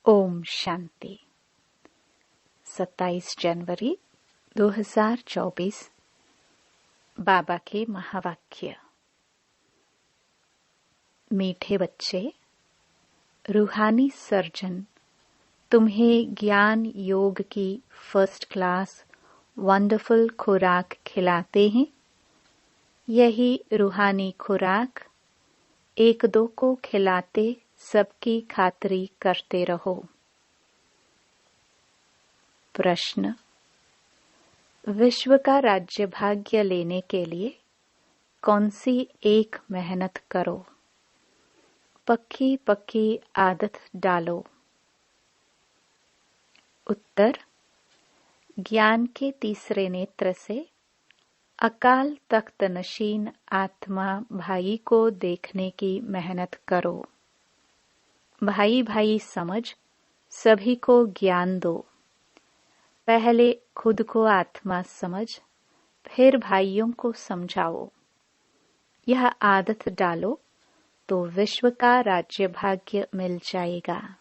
ओम शांति। 27 जनवरी 2024 बाबा के महावाक्य। मीठे बच्चे, रूहानी सर्जन तुम्हें ज्ञान योग की फर्स्ट क्लास वंडरफुल खुराक खिलाते हैं। यही रूहानी खुराक एक दो को खिलाते सबकी खातिरी करते रहो। प्रश्न: विश्व का राज्य भाग्य लेने के लिए कौन सी एक मेहनत करो? पक्की पक्की आदत डालो। उत्तर: ज्ञान के तीसरे नेत्र से अकाल तख्त नशीन आत्मा भाई को देखने की मेहनत करो। भाई भाई समझ सभी को ज्ञान दो। पहले खुद को आत्मा समझ, फिर भाइयों को समझाओ। यह आदत डालो तो विश्व का राज्य भाग्य मिल जाएगा।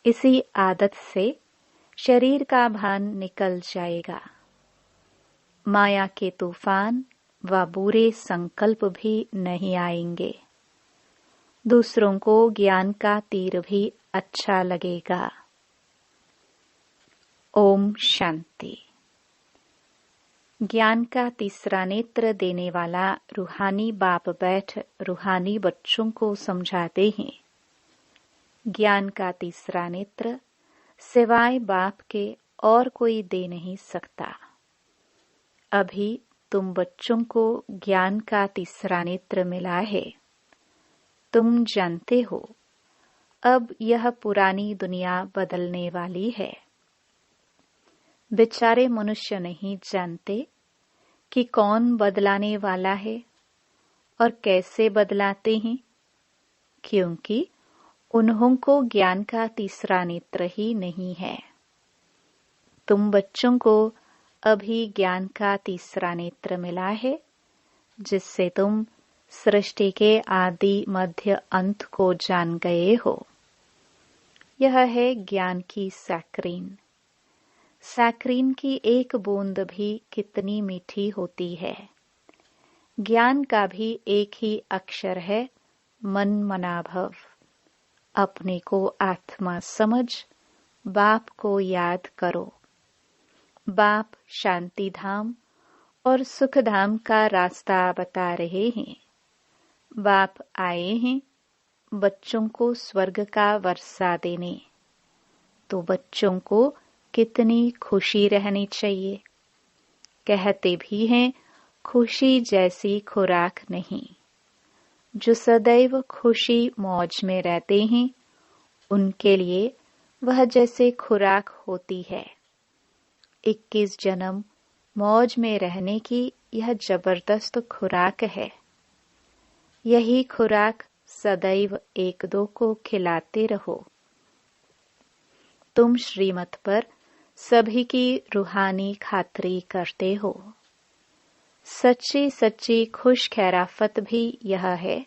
इसी आदत से शरीर का भान निकल जाएगा। माया के तूफान व बुरे संकल्प भी नहीं आएंगे। दूसरों को ज्ञान का तीर भी अच्छा लगेगा। ओम शांति। ज्ञान का तीसरा नेत्र देने वाला रूहानी बाप बैठ रूहानी बच्चों को समझाते हैं। ज्ञान का तीसरा नेत्र सिवाय बाप के और कोई दे नहीं सकता। अभी तुम बच्चों को ज्ञान का तीसरा नेत्र मिला है। तुम जानते हो अब यह पुरानी दुनिया बदलने वाली है। बेचारे मनुष्य नहीं जानते कि कौन बदलाने वाला है और कैसे बदलाते हैं, क्योंकि उन्हों को ज्ञान का तीसरा नेत्र ही नहीं है। तुम बच्चों को अभी ज्ञान का तीसरा नेत्र मिला है, जिससे तुम सृष्टि के आदि मध्य अंत को जान गए हो। यह है ज्ञान की सैक्रीन। सैक्रीन की एक बूंद भी कितनी मीठी होती है। ज्ञान का भी एक ही अक्षर है, मन मना भव। अपने को आत्मा समझ बाप को याद करो। बाप शांति धाम और सुख धाम का रास्ता बता रहे हैं। बाप आए हैं बच्चों को स्वर्ग का वर्षा देने। तो बच्चों को कितनी खुशी रहनी चाहिए। कहते भी हैं खुशी जैसी खुराक नहीं। जो सदैव खुशी मौज में रहते हैं उनके लिए वह जैसे खुराक होती है। 21 जन्म मौज में रहने की यह जबरदस्त खुराक है। यही खुराक सदैव एक दो को खिलाते रहो। तुम श्रीमत पर सभी की रूहानी खातिरी करते हो। सच्ची सच्ची खुश खैराफत भी यह है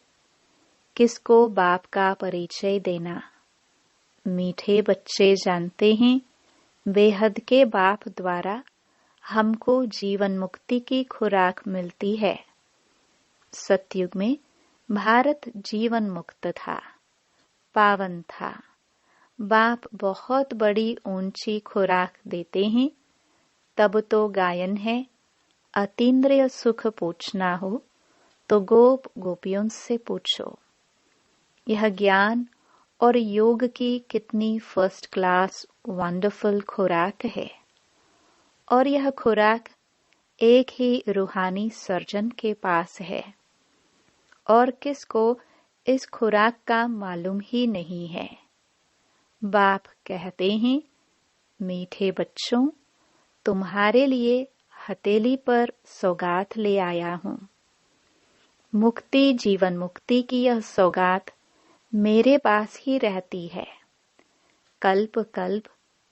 किसको बाप का परिचय देना। मीठे बच्चे जानते हैं बेहद के बाप द्वारा हमको जीवन मुक्ति की खुराक मिलती है। सतयुग में भारत जीवन मुक्त था, पावन था। बाप बहुत बड़ी ऊंची खुराक देते हैं। तब तो गायन है, अतीन्द्रिय सुख पूछना हो तो गोप गोपियों से पूछो। यह ज्ञान और योग की कितनी फर्स्ट क्लास वंडरफुल खुराक है। और यह खुराक एक ही रूहानी सर्जन के पास है। और किसको इस खुराक का मालूम ही नहीं है। बाप कहते हैं मीठे बच्चों, तुम्हारे लिए हथेली पर सौगात ले आया हूँ। मुक्ति जीवन मुक्ति की यह सौगात मेरे पास ही रहती है। कल्प कल्प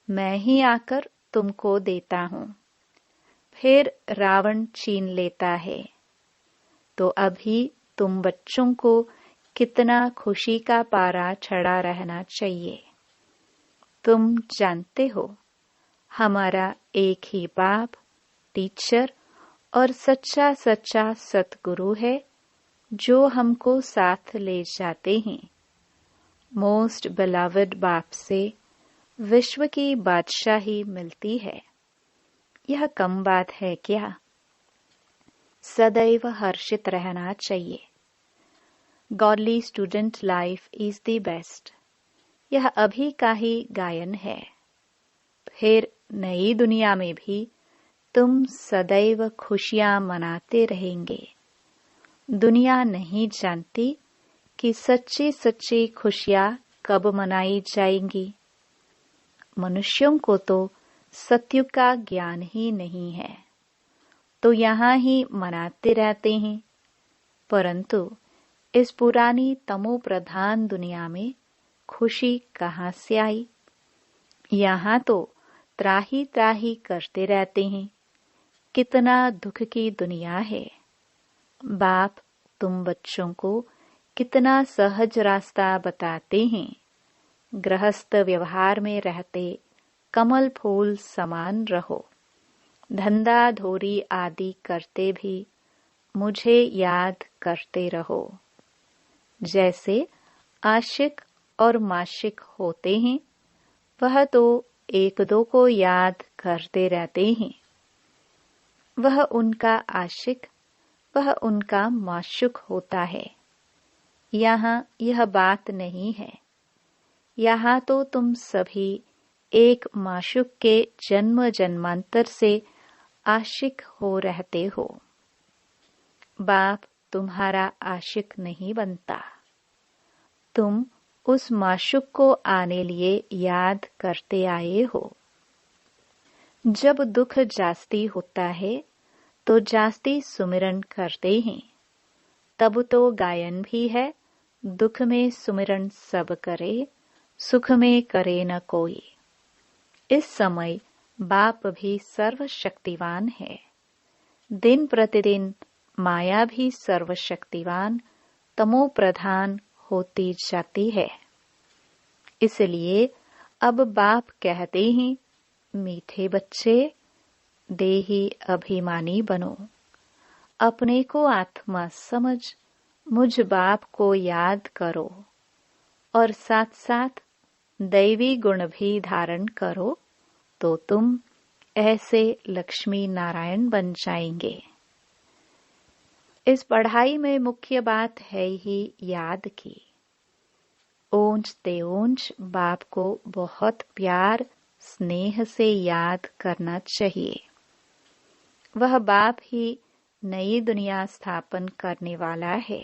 मैं ही आकर तुमको देता हूँ। फिर रावण छीन लेता है। तो अभी तुम बच्चों को कितना खुशी का पारा चढ़ा रहना चाहिए। तुम जानते हो, हमारा एक ही बाप, टीचर और सच्चा सच्चा सतगुरु है, जो हमको साथ ले जाते हैं। मोस्ट बिलवड बाप से विश्व की बादशाही मिलती है। यह कम बात है क्या? सदैव हर्षित रहना चाहिए। Godly student life is the best. यह अभी का ही गायन है। फिर नई दुनिया में भी तुम सदैव खुशियां मनाते रहेंगे। दुनिया नहीं जानती कि सच्ची सच्ची खुशियां कब मनाई जाएंगी। मनुष्यों को तो सत्युग का ज्ञान ही नहीं है, तो यहाँ ही मनाते रहते हैं। परंतु इस पुरानी तमो प्रधान दुनिया में खुशी कहाँ से आई? यहाँ तो त्राही त्राही करते रहते हैं। कितना दुख की दुनिया है। बाप तुम बच्चों को कितना सहज रास्ता बताते हैं। गृहस्थ व्यवहार में रहते कमल फूल समान रहो। धंधा धोरी आदि करते भी मुझे याद करते रहो। जैसे आशिक और माशिक होते हैं, वह तो एक दो को याद करते रहते हैं। वह उनका आशिक, वह उनका माशुक होता है। यहाँ यह बात नहीं है। यहाँ तो तुम सभी एक माशुक के जन्म जन्मांतर से आशिक हो रहते हो। बाप तुम्हारा आशिक नहीं बनता। तुम उस माशुक को आने लिए याद करते आए हो। जब दुख जास्ती होता है तो जास्ती सुमिरन करते हैं। तब तो गायन भी है, दुख में सुमिरन सब करे, सुख में करे न कोई। इस समय बाप भी सर्वशक्तिवान है। दिन प्रतिदिन माया भी सर्वशक्तिवान तमो प्रधान होती जाती है। इसलिए अब बाप कहते हैं, मीठे बच्चे, देही अभिमानी बनो। अपने को आत्मा समझ मुझ बाप को याद करो और साथ साथ दैवी गुण भी धारण करो, तो तुम ऐसे लक्ष्मी नारायण बन जाएंगे। इस पढ़ाई में मुख्य बात है ही याद की। ओंज ते ओंज बाप को बहुत प्यार स्नेह से याद करना चाहिए। वह बाप ही नई दुनिया स्थापन करने वाला है।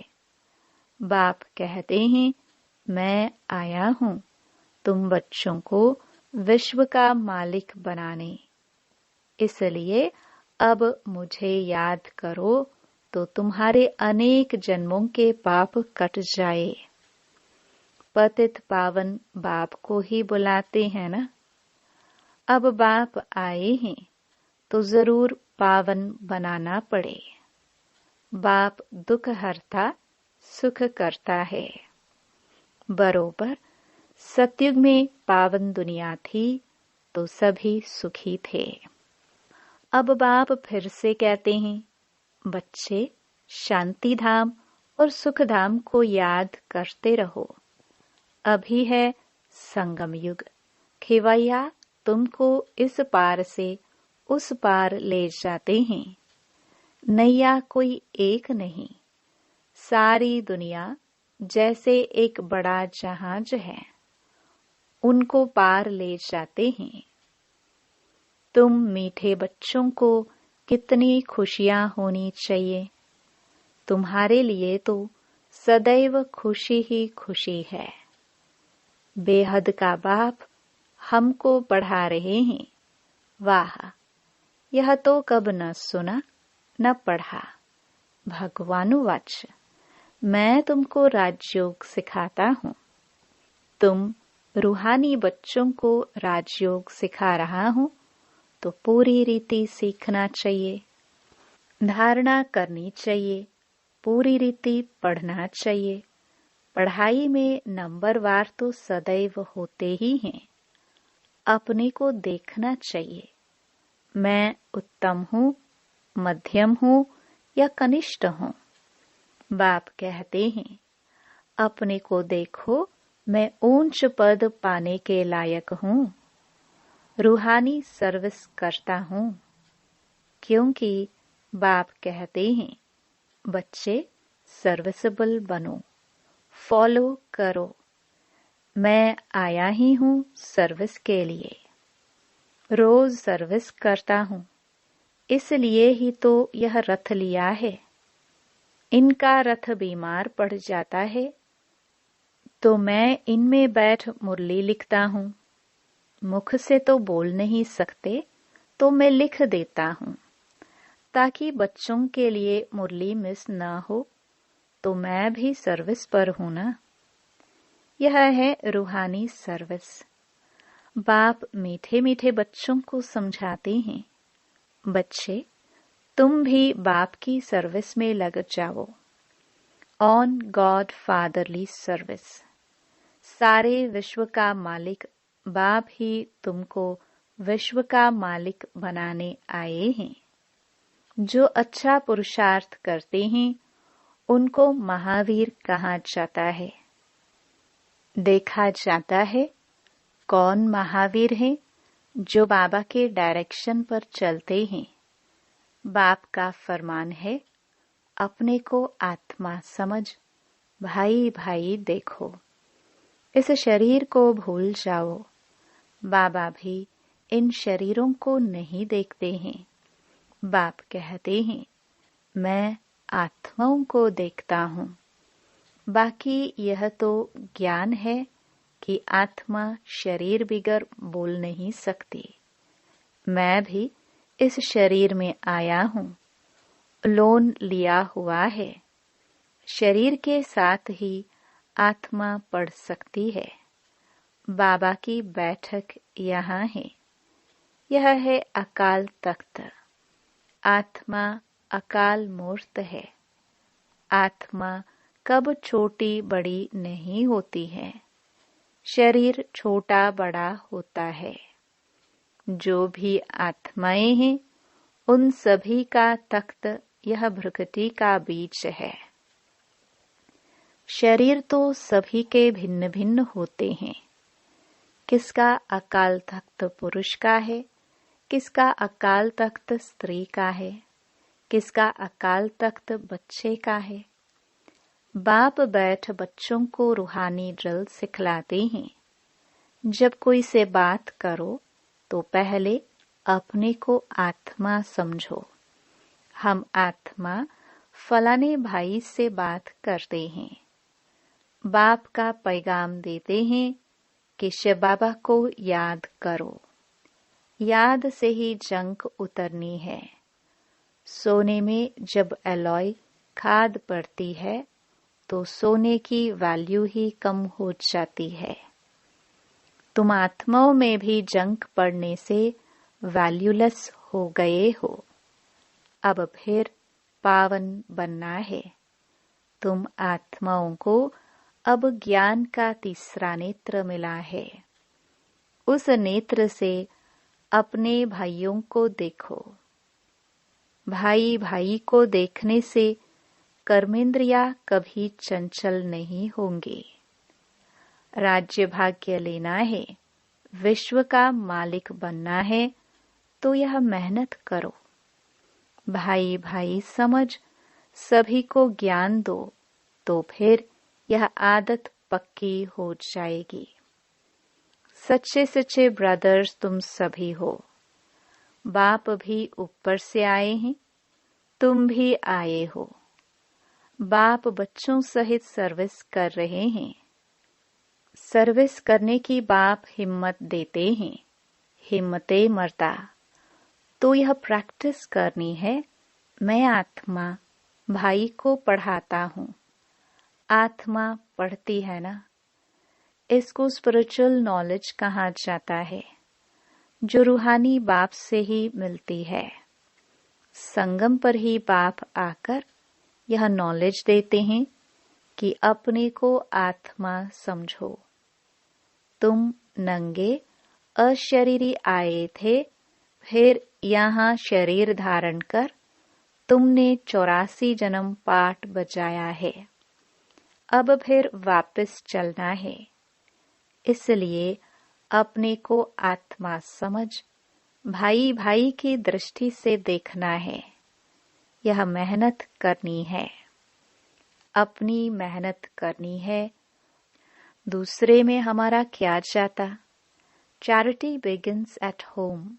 बाप कहते हैं, मैं आया हूँ तुम बच्चों को विश्व का मालिक बनाने। इसलिए अब मुझे याद करो तो तुम्हारे अनेक जन्मों के पाप कट जाए। पतित पावन बाप को ही बुलाते हैं ना। अब बाप आए हैं तो जरूर पावन बनाना पड़े। बाप दुख हरता सुख करता है। बरोबर सतयुग में पावन दुनिया थी तो सभी सुखी थे। अब बाप फिर से कहते हैं, बच्चे शांति धाम और सुख धाम को याद करते रहो। अभी है संगम युग। खेवैया तुमको इस पार से उस पार ले जाते हैं। नैया कोई एक नहीं, सारी दुनिया जैसे एक बड़ा जहाज है, उनको पार ले जाते हैं। तुम मीठे बच्चों को कितनी खुशियां होनी चाहिए। तुम्हारे लिए तो सदैव खुशी ही खुशी है। बेहद का बाप हमको पढ़ा रहे हैं। वाह, यह तो कब न सुना न पढ़ा। भगवानुवाच, मैं तुमको राजयोग सिखाता हूँ। तुम रूहानी बच्चों को राजयोग सिखा रहा हूँ, तो पूरी रीति सीखना चाहिए, धारणा करनी चाहिए, पूरी रीति पढ़ना चाहिए। पढ़ाई में नंबरवार तो सदैव होते ही हैं। अपने को देखना चाहिए, मैं उत्तम हूँ, मध्यम हूँ या कनिष्ठ हूँ। बाप कहते हैं, अपने को देखो, मैं ऊंच पद पाने के लायक हूँ, रूहानी सर्विस करता हूँ। क्योंकि बाप कहते हैं, बच्चे सर्विसेबल बनो, फॉलो करो। मैं आया ही हूँ सर्विस के लिए, रोज सर्विस करता हूँ, इसलिए ही तो यह रथ लिया है। इनका रथ बीमार पड़ जाता है तो मैं इनमें बैठ मुरली लिखता हूँ। मुख से तो बोल नहीं सकते तो मैं लिख देता हूँ, ताकि बच्चों के लिए मुरली मिस न हो। तो मैं भी सर्विस पर हूँ ना। यह है रूहानी सर्विस। बाप मीठे मीठे बच्चों को समझाते हैं, बच्चे तुम भी बाप की सर्विस में लग जाओ। On God fatherly service. सारे विश्व का मालिक बाप ही तुमको विश्व का मालिक बनाने आए हैं। जो अच्छा पुरुषार्थ करते हैं उनको महावीर कहा जाता है। देखा जाता है कौन महावीर है, जो बाबा के डायरेक्शन पर चलते हैं। बाप का फरमान है, अपने को आत्मा समझ, भाई भाई देखो। इस शरीर को भूल जाओ। बाबा भी इन शरीरों को नहीं देखते हैं। बाप कहते हैं, मैं आत्माओं को देखता हूँ। बाकी यह तो ज्ञान है कि आत्मा शरीर बिगर बोल नहीं सकती। मैं भी इस शरीर में आया हूँ, लोन लिया हुआ है। शरीर के साथ ही आत्मा पढ़ सकती है। बाबा की बैठक यहाँ है। यह है अकाल तख्त। आत्मा अकाल मूर्त है। आत्मा कब छोटी बड़ी नहीं होती है। शरीर छोटा बड़ा होता है। जो भी आत्माएं हैं उन सभी का तख्त यह भ्रकुटी का बीज है। शरीर तो सभी के भिन्न भिन्न होते हैं। किसका अकाल तख्त पुरुष का है, किसका अकाल तख्त स्त्री का है, किसका अकाल तख्त बच्चे का है। बाप बैठ बच्चों को रूहानी ड्रिल सिखलाते हैं। जब कोई से बात करो तो पहले अपने को आत्मा समझो। हम आत्मा फलाने भाई से बात करते हैं। बाप का पैगाम देते हैं कि शिव बाबा को याद करो। याद से ही जंग उतरनी है। सोने में जब एलॉय खाद पड़ती है तो सोने की वैल्यू ही कम हो जाती है। तुम आत्माओं में भी जंग पड़ने से वैल्यूलेस हो गए हो। अब फिर पावन बनना है। तुम आत्माओं को अब ज्ञान का तीसरा नेत्र मिला है। उस नेत्र से अपने भाइयों को देखो। भाई भाई को देखने से कर्मेंद्रिया कभी चंचल नहीं होंगे। राज्य भाग्य लेना है, विश्व का मालिक बनना है तो यह मेहनत करो। भाई भाई समझ सभी को ज्ञान दो तो फिर यह आदत पक्की हो जाएगी। सच्चे सच्चे ब्रदर्स तुम सभी हो। बाप भी ऊपर से आए हैं, तुम भी आए हो। बाप बच्चों सहित सर्विस कर रहे हैं। सर्विस करने की बाप हिम्मत देते हैं। हिम्मते मरता। तो यह प्रैक्टिस करनी है। मैं आत्मा भाई को पढ़ाता हूँ। आत्मा पढ़ती है ना। इसको स्पिरिचुअल नॉलेज कहा जाता है, जो रूहानी बाप से ही मिलती है। संगम पर ही बाप आकर यह नॉलेज देते हैं कि अपने को आत्मा समझो। तुम नंगे अशरीरी आए थे, फिर यहाँ शरीर धारण कर तुमने 84 जन्म पाठ बजाया है। अब फिर वापस चलना है। इसलिए अपने को आत्मा समझ भाई भाई की दृष्टि से देखना है। यह मेहनत करनी है, अपनी मेहनत करनी है। दूसरे में हमारा क्या जाता। चैरिटी बिगिंस एट होम,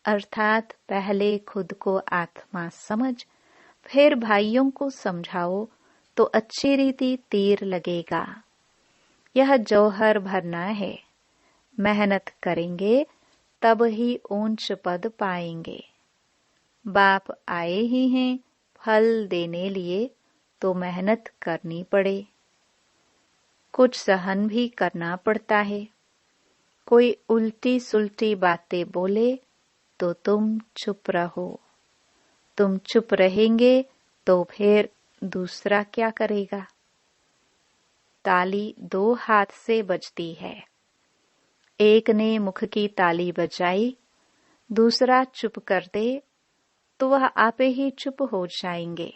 अर्थात पहले खुद को आत्मा समझ, फिर भाइयों को समझाओ तो अच्छी रीति तीर लगेगा। यह जौहर भरना है। मेहनत करेंगे तब ही ऊंच पद पाएंगे। बाप आए ही हैं फल देने लिए, तो मेहनत करनी पड़े। कुछ सहन भी करना पड़ता है। कोई उल्टी सुल्टी बातें बोले तो तुम चुप रहो। तुम चुप रहेंगे तो फिर दूसरा क्या करेगा। ताली 2 हाथ से बजती है। एक ने मुख की ताली बजाई, दूसरा चुप कर दे तो वह आपे ही चुप हो जाएंगे।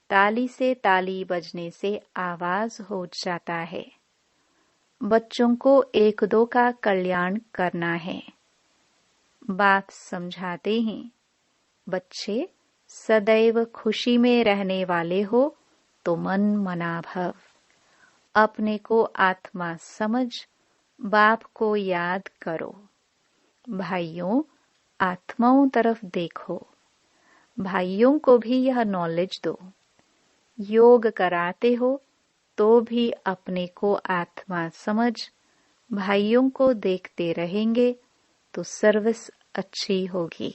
ताली से ताली बजने से आवाज हो जाता है। बच्चों को 1-2 का कल्याण करना है। बात समझाते हैं। बच्चे सदैव खुशी में रहने वाले हो तो मन मना भव। अपने को आत्मा समझ बाप को याद करो। भाइयों, आत्माओं तरफ देखो। भाइयों को भी यह नॉलेज दो। योग कराते हो तो भी अपने को आत्मा समझ भाइयों को देखते रहेंगे तो सर्विस अच्छी होगी।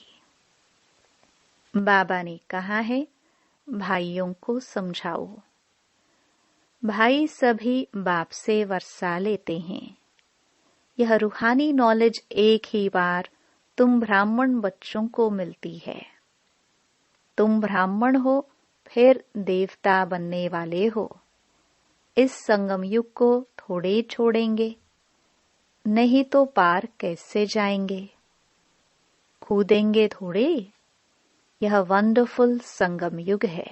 बाबा ने कहा है, भाइयों को समझाओ। भाई सभी बाप से वर्षा लेते हैं। यह रूहानी नॉलेज एक ही बार तुम ब्राह्मण बच्चों को मिलती है। तुम ब्राह्मण हो, फिर देवता बनने वाले हो। इस संगम युग को थोड़े छोड़ेंगे, नहीं तो पार कैसे जाएंगे। कूदेंगे थोड़े। यह वंडरफुल संगम युग है,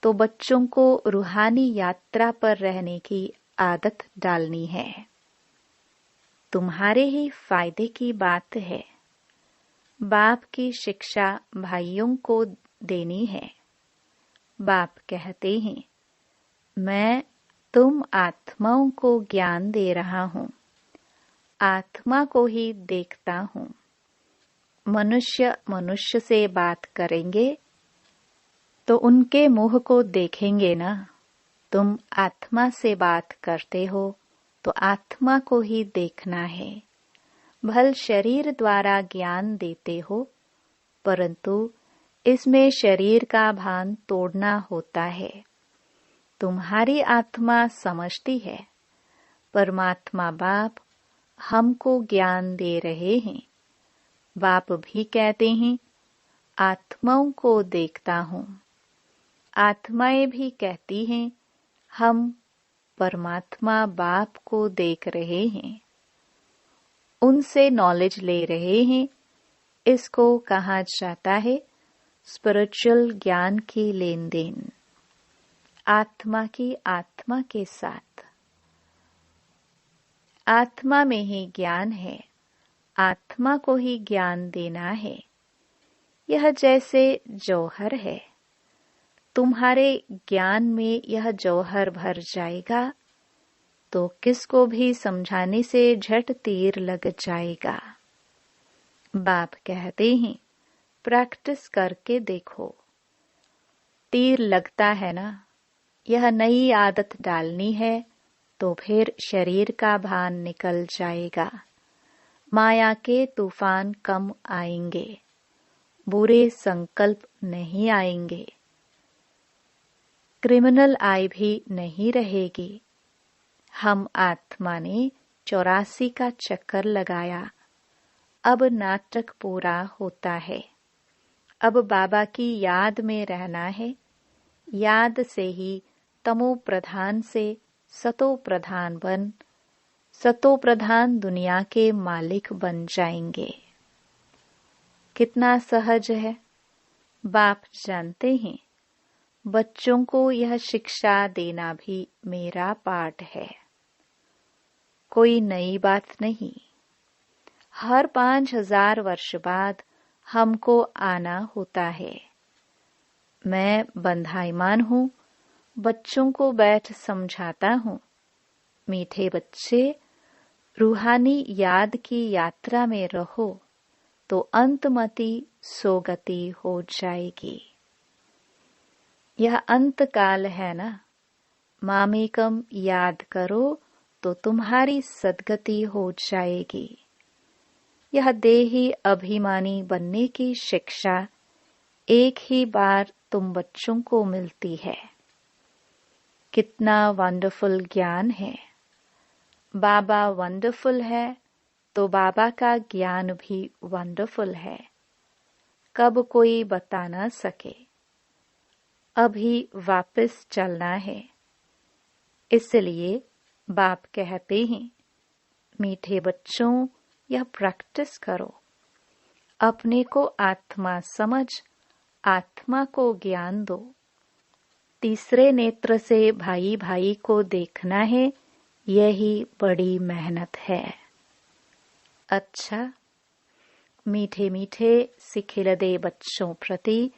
तो बच्चों को रूहानी यात्रा पर रहने की आदत डालनी है। तुम्हारे ही फायदे की बात है। बाप की शिक्षा भाइयों को देनी है। बाप कहते हैं, मैं तुम आत्माओं को ज्ञान दे रहा हूँ। आत्मा को ही देखता हूँ। मनुष्य मनुष्य से बात करेंगे तो उनके मुंह को देखेंगे ना। तुम आत्मा से बात करते हो तो आत्मा को ही देखना है। भल शरीर द्वारा ज्ञान देते हो, परंतु इसमें शरीर का भान तोड़ना होता है। तुम्हारी आत्मा समझती है, परमात्मा बाप हमको ज्ञान दे रहे हैं। बाप भी कहते हैं, आत्माओं को देखता हूँ। आत्माएं भी कहती हैं, हम परमात्मा बाप को देख रहे हैं, उनसे नॉलेज ले रहे हैं। इसको कहा जाता है स्पिरिचुअल ज्ञान की लेन देन, आत्मा की आत्मा के साथ। आत्मा में ही ज्ञान है, आत्मा को ही ज्ञान देना है। यह जैसे जौहर है। तुम्हारे ज्ञान में यह जौहर भर जाएगा तो किसको भी समझाने से झट तीर लग जाएगा। बाप कहते हैं, प्रैक्टिस करके देखो। तीर लगता है ना। यह नई आदत डालनी है तो फिर शरीर का भान निकल जाएगा। माया के तूफान कम आएंगे, बुरे संकल्प नहीं आएंगे, क्रिमिनल आई भी नहीं रहेगी। हम आत्मा ने 84 का चक्कर लगाया। अब नाटक पूरा होता है। अब बाबा की याद में रहना है। याद से ही तमो प्रधान से सतो प्रधान बन सतो प्रधान दुनिया के मालिक बन जाएंगे। कितना सहज है। बाप जानते हैं बच्चों को यह शिक्षा देना भी मेरा पाठ है। कोई नई बात नहीं। हर 5000 वर्ष बाद हमको आना होता है। मैं बंधाईमान हूँ, बच्चों को बैठ समझाता हूँ। मीठे बच्चे, रूहानी याद की यात्रा में रहो तो अंतमति सोगति हो जाएगी। यह अंत काल है ना। मामेकम याद करो तो तुम्हारी सद्गति हो जाएगी। यह देही अभिमानी बनने की शिक्षा एक ही बार तुम बच्चों को मिलती है। कितना वंडरफुल ज्ञान है। बाबा वंडरफुल है तो बाबा का ज्ञान भी वंडरफुल है। कब कोई बता ना सके। अभी वापस चलना है। इसलिए बाप कहते हैं, मीठे बच्चों, यह प्रैक्टिस करो। अपने को आत्मा समझ आत्मा को ज्ञान दो। तीसरे नेत्र से भाई भाई को देखना है, यही बड़ी मेहनत है। अच्छा, मीठे मीठे सिखिलदे बच्चों प्रति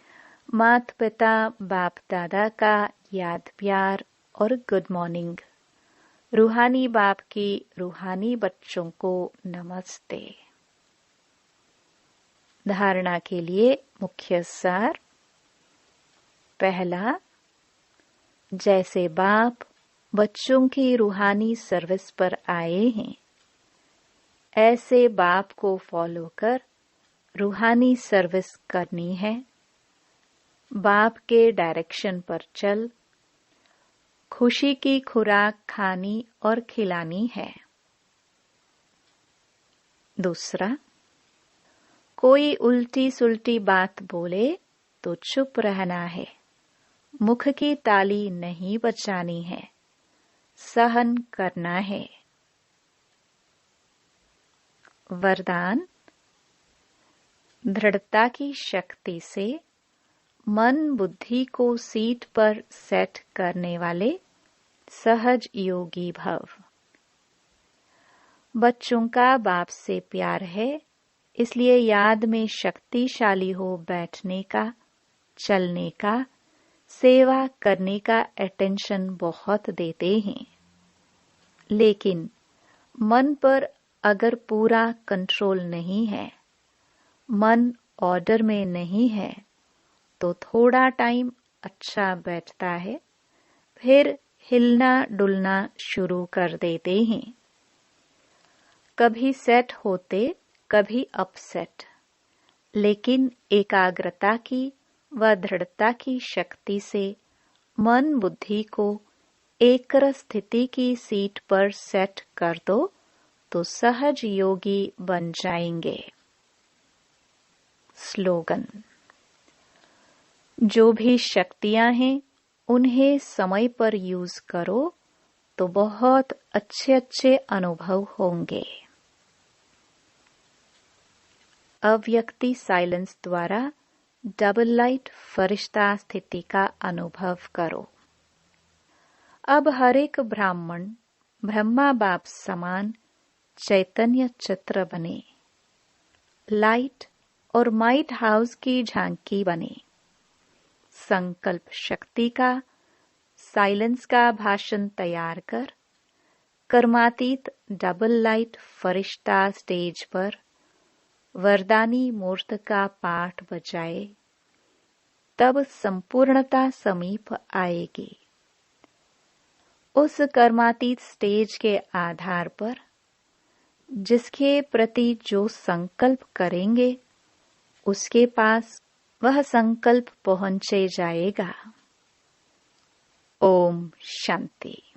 मात पिता बाप दादा का याद प्यार और गुड मॉर्निंग। रूहानी बाप की रूहानी बच्चों को नमस्ते। धारणा के लिए मुख्य सार। पहला, जैसे बाप बच्चों की रूहानी सर्विस पर आए हैं, ऐसे बाप को फॉलो कर रूहानी सर्विस करनी है। बाप के डायरेक्शन पर चल खुशी की खुराक खानी और खिलानी है। दूसरा, कोई उल्टी सुल्टी बात बोले तो चुप रहना है। मुख की ताली नहीं बचानी है, सहन करना है। वरदान, दृढ़ता की शक्ति से मन बुद्धि को सीट पर सेट करने वाले सहज योगी भव। बच्चों का बाप से प्यार है, इसलिए याद में शक्तिशाली हो बैठने का, चलने का, सेवा करने का अटेंशन बहुत देते हैं। लेकिन मन पर अगर पूरा कंट्रोल नहीं है, मन ऑर्डर में नहीं है, तो थोड़ा टाइम अच्छा बैठता है, फिर हिलना डुलना शुरू कर देते हैं। कभी सेट होते, कभी अपसेट। लेकिन एकाग्रता की व दृढ़ता की शक्ति से मन बुद्धि को एकर स्थिति की सीट पर सेट कर दो तो सहज योगी बन जाएंगे। स्लोगन, जो भी शक्तियां हैं उन्हें समय पर यूज करो तो बहुत अच्छे अच्छे अनुभव होंगे। अव्यक्ति साइलेंस द्वारा डबल लाइट फरिश्ता स्थिति का अनुभव करो। अब हर एक ब्राह्मण ब्रह्मा बाप समान चैतन्य चित्र बने, लाइट और माइट हाउस की झांकी बने। संकल्प शक्ति का, साइलेंस का भाषण तैयार कर कर्मातीत डबल लाइट फरिश्ता स्टेज पर वरदानी मूर्त का पाठ बजाए, तब संपूर्णता समीप आएगी। उस कर्मातीत स्टेज के आधार पर जिसके प्रति जो संकल्प करेंगे उसके पास वह संकल्प पहुंचे जाएगा। ओम शांति।